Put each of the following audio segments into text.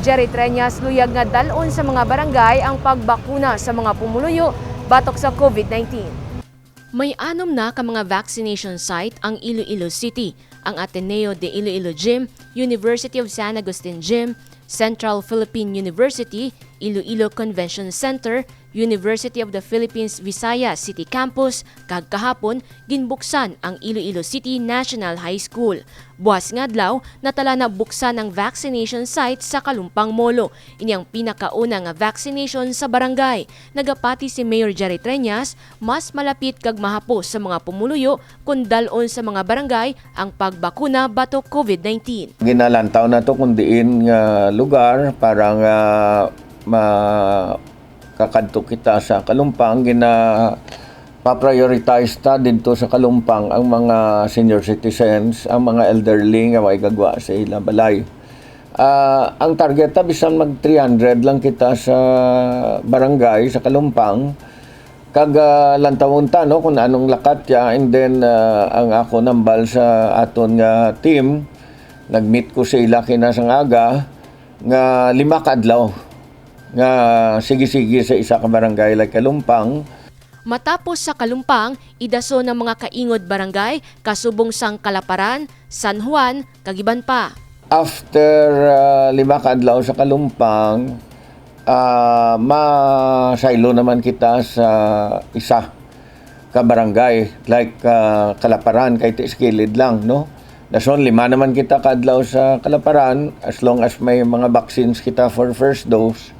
Jerry Treñas luyag nga dal-on sa mga barangay ang pagbakuna sa mga pumuluyo batok sa COVID-19. May 6 na ka mga vaccination site ang Iloilo City, ang Ateneo de Iloilo Gym, University of San Agustin Gym, Central Philippine University, Iloilo Convention Center, University of the Philippines Visayas City Campus, kag kahapon ginbuksan ang Iloilo City National High School. Buwas nga adlaw natala na buksan ang vaccination site sa Kalumpang Molo. Ini ang pinakauna nga vaccination sa barangay. Nagapati si Mayor Jerry Treñas, mas malapit kag mahapos sa mga pumuluyo kun dal-on sa mga barangay ang pagbakuna bato COVID-19. Ginalantaw na to kung diin nga lugar para nga makakadto kita sa Kalumpang. Pa-prioritize ta dito sa Kalumpang ang mga senior citizens, ang mga elderly nga way gagwa sa ilang balay. Ang target ta bisan mag 300 lang kita sa barangay sa Kalumpang. Kag lantawon ta no kung anong lakat ya, and then ang ako nambal sa aton nga team, nagmeet ko sa ila kinasang aga nga 5 ka adlaw nga sige-sige sa isa ka barangay like Kalumpang. Matapos sa Kalumpang, idaso ng mga kaingod barangay, kasubong sang Kalaparan, San Juan, kagiban pa. After 5 ka adlaw sa Kalumpang, masaylo naman kita sa isa ka barangay like Kalaparan, kay tiskilid lang, no? Dason 5 naman kita kadlaw sa Kalaparan as long as may mga vaccines kita for first dose.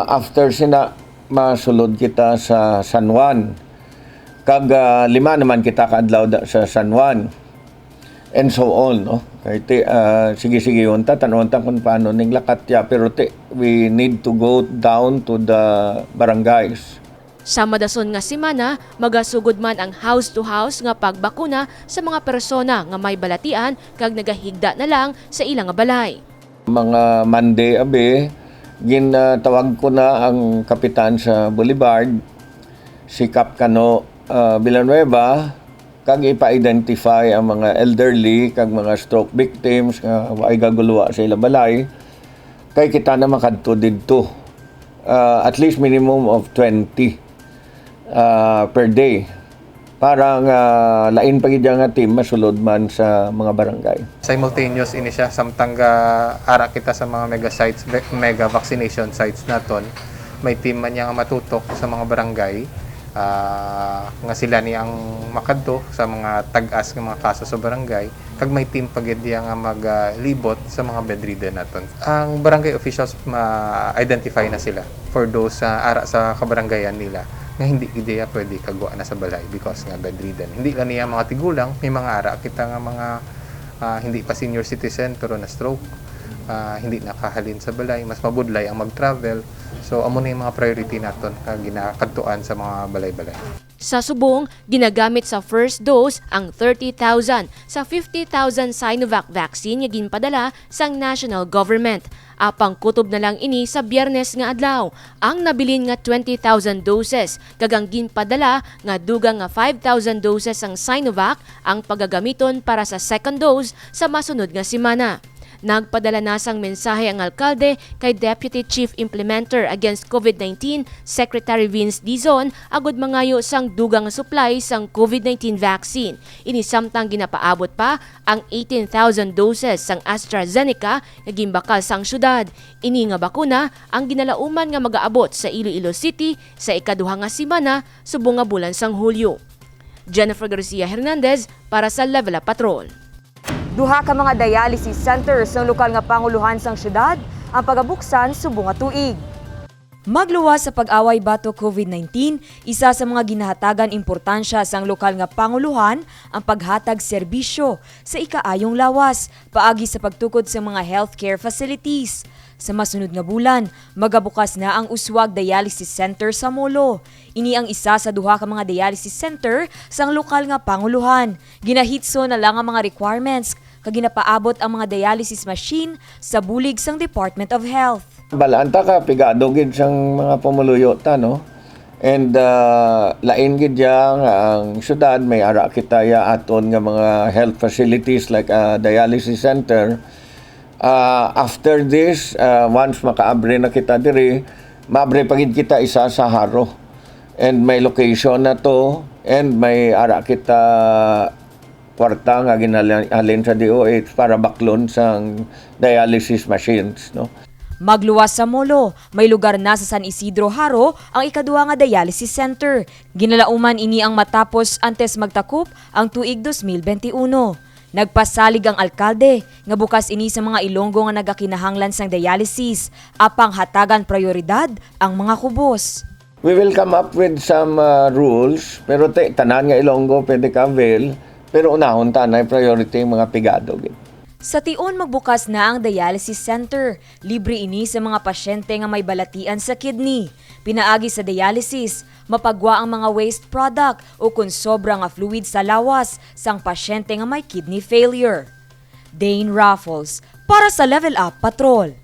After sina masulod kita sa San Juan. Kag 5 naman kita kaadlaw sa San Juan. And so on, no? Kay sige-sige yun ta tanong ta kung paano ning lakatya, pero we need to go down to the barangays. Sa madason nga semana, magasugod man ang house-to-house nga pagbakuna sa mga persona nga may balatian kag nagahigda na lang sa ilang balay. Mga Monday abe, ginatawag ko na ang kapitan sa Boulevard, si Cap Cano Villanueva, kag ipa-identify ang mga elderly kag mga stroke victims nga ay gaguluwa sa ilang balay. Kay kita na makadto didto. At least minimum of 20 per day. Para nga lain pa gid nga team masulod man sa mga barangay. Simultaneous ini siya samtang ara kita sa mga mega sites, mega vaccination sites naton. May team man yang matutok sa mga barangay nga sila ni ang makadto sa mga tag-as nga mga kaso sa barangay. Kag may team pagid nga maglibot sa mga bedridden naton. Ang barangay officials ma-identify na sila for those ara sa kabarangayan nila nga hindi ideya pwede kagwa na sa balay because nga bedridden. Hindi lang niya mga tigulang, may mga ara kita nga mga hindi pa senior citizen pero na stroke, hindi nakahalin sa balay, mas mabudlay ang mag-travel. So amo na yung mga priority naton nga ginakadtuan sa mga balay-balay. Sa subong, ginagamit sa first dose ang 30,000 sa 50,000 Sinovac vaccine nga ginpadala sang national government. Apang kutob na lang ini sa Biyernes nga adlaw. Ang nabilin nga 20,000 doses, kagang ginpadala nga dugang nga 5,000 doses ang Sinovac ang pagagamiton para sa second dose sa masunod nga semana. Nagpadala na sang mensahe ang alkalde kay Deputy Chief Implementer Against COVID-19 Secretary Vince Dizon agud mangayo sang dugang supply sang COVID-19 vaccine. Ini samtang ginapaabot pa ang 18,000 doses sang AstraZeneca nga gimbakal sang syudad. Ini nga bakuna ang ginalauman nga magaabot sa Iloilo City sa ikaduha nga semana subong nga bulan sang Hulyo. Jennifer Garcia Hernandez para sa Level Up Patrol. Duha ka mga dialysis centers ng lokal nga panguluhan sang syudad ang pagabuksan subong nga tuig. Magluwas sa pag-away bato COVID-19, isa sa mga ginahatagan importansya sang lokal nga panguluhan ang paghatag serbisyo sa ikaayong lawas, paagi sa pagtukod sa mga healthcare facilities. Sa masunod nga bulan, magabukas na ang Uswag Dialysis Center sa Molo. Ini ang isa sa duha ka mga dialysis center sang lokal nga panguluhan. Ginahitso na lang ang mga requirements kag ginapaabot ang mga dialysis machine sa bulig sang Department of Health. Balaan ta ka pigado gid sang mga pumuluyo ta, no? And lain gid yang ang syudad may ara kita ya aton nga mga health facilities like dialysis center After this, once makaabre na kita diri, maabre pagid kita isa sa haro. And may location na to, and may ara kita kwarta nga ginhalin sa DOH para baklon sang dialysis machines, no? Magluwas sa Molo, may lugar na sa San Isidro Haro ang ikaduha nga dialysis center. Ginalauman ini ang matapos antes magtakup ang tuig 2021. Nagpasalig ang alkalde nga bukas ini sa mga ilonggo nga nagakinahanglan sang dialysis, apang hatagan prioridad ang mga kubos. We will come up with some rules, pero tanan nga ilonggo pwede ka avail, pero unahon tanay priority yung mga pigado. Sa Tion magbukas na ang dialysis center. Libre ini sa mga pasyente nga may balatian sa kidney. Pinaagi sa dialysis, mapagwa ang mga waste product o kung sobra nga fluid sa lawas sang pasyente nga may kidney failure. Dane Raffles para sa Level Up Patrol.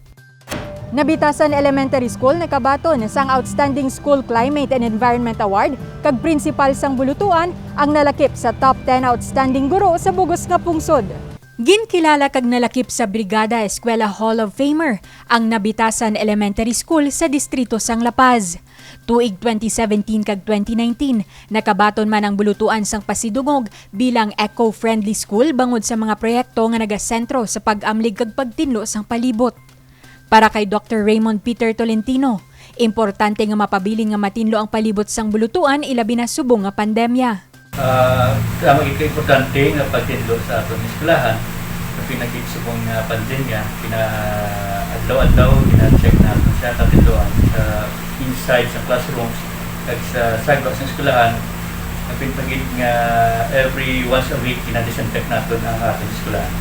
Nabitasan Elementary School nakabaton sang Outstanding School Climate and Environment Award kag principal sang bulutuan ang nalakip sa top 10 outstanding guro sa bugos nga pungsod. Ginkilala kag nalakip sa brigadaeskwela halloffamer ang Nabitasan Elementary School sa distrito sang La Paz. Tuig 2017 kag 2019, nakabaton man ang bulutuan sang Pasidungog bilang eco-friendly school bangod sa mga proyekto nga nagasentro sa pag-amlig kag pagtinlo sang palibot. Para kay Dr. Raymond Peter Tolentino, importante nga mapabilin nga matinlo ang palibot sang bulutuan ilabi na subong nga pandemya. Magiging importante nga pagtinlo sa atong eskwelahan na pinagitsubong nga pandemya, adlaw-adlaw gina-check natin siya katinloan sa inside sa classrooms kag sa sagwa sa eskwelahan na pinagit nga every once a week gina-disinfect natin ang atong eskwelahan.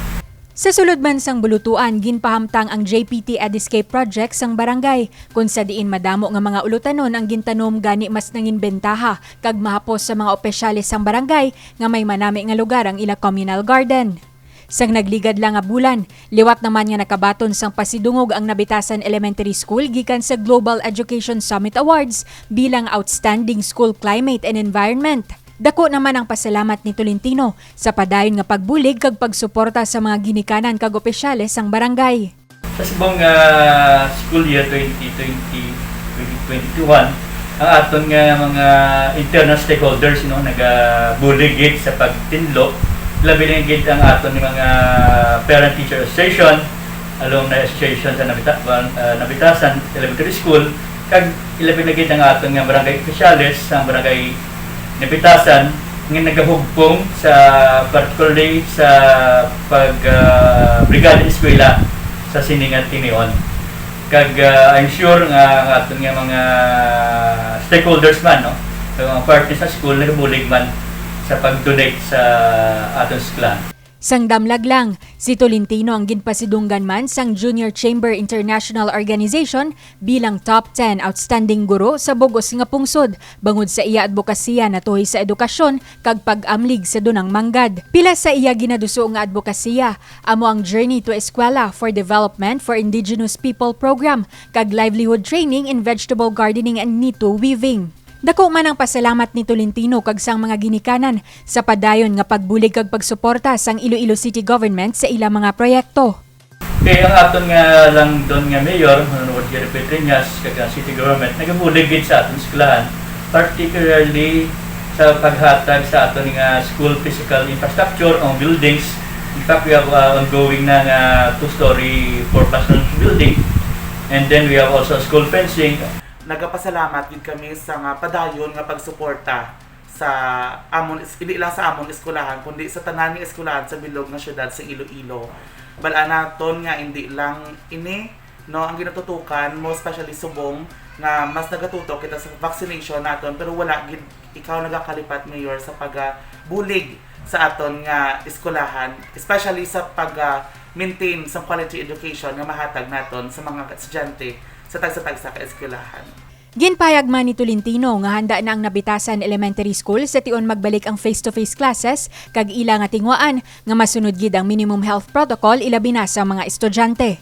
Sa sulod man sang bulutuan, ginpahamtang ang jptediscape project sang barangay, kung sa diin madamo nga mga ulutanon ang gintanom gani mas nangin bentaha kag mahapos sa mga opisyalis sang barangay nga may manami nga lugar ang ila communal garden. Sang nagligad lang nga bulan, liwat naman nga nakabaton sang Pasidungog ang Nabitasan Elementary School gikan sa Global Education Summit Awards bilang Outstanding School Climate and Environment. Dako naman ang pasalamat ni Tolentino sa padayon nga pagbulig kag pagsuporta sa mga ginikanan kag opisyales sang barangay. Sa subong school year 2020-2021, ang aton nga mga internal stakeholders nagabuligid sa pagtinlo, labi na gid ang aton mga parent teacher association, alumni association sa Nabitasan Elementary School, kag ilabi na gid ang aton nga barangay officials sa barangay Nabitasan nga nagahugpong sa particularly sa brigadaeskwela sa siningan tinion. Kag I'm sure nga aton nga mga stakeholders man mga partners sa school nagabulig man sa pag-donate sa aton eskwelahan. Sang damlag lang, si Tolentino ang ginpasidunggan man sang Junior Chamber International Organization bilang top 10 outstanding guro sa bugos nga pungsod bangod sa iya advokasya natuhoy sa edukasyon kag pag-amlig sa dunang manggad. Pila sa iya ginaduso nga advokasya amo ang Journey to Eskwela for Development for Indigenous People program kag livelihood training in vegetable gardening and nito weaving. Dako man ang pasalamat ni Tolentino kag sang mga ginikanan sa padayon nga pagbulig kag pagsuporta sang Iloilo City Government sa ilang mga proyekto. Kaya ang aton nga lang doon nga mayor, Jerry Treñas, kag ang city government nagabulig gid sa aton eskwelahan, particularly sa paghatag sa aton nga school physical infrastructure on buildings. In fact, we have ongoing na nga 2-story 4-classroom building, and then we have also school fencing. Nagapasalamat din kami sa padayon nga pagsuporta sa amon, hindi lang sa amon eskwelahan kundi sa tanan nga eskwelahan sa bilog nga syudad sa Iloilo. Bala naton nga hindi lang ini ang ginatutukan mo especially subong nga mas nagatutok kita sa vaccination naton pero wala gid ikaw nagakalipat mayor sa pagbulig sa aton nga eskwelahan especially sa pag-maintain sa quality education nga mahatag naton sa mga estudyante sa tagsa-tagsa ka eskwelahan. Ginpayag man ni Tolentino nga handa na ang Nabitasan Elementary School sa tion magbalik ang face-to-face classes kag ila nga tingwaan nga masunod gid ang minimum health protocol ilabi na sa mga estudyante.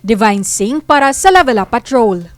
Divine Singh para sa Level Up Patrol.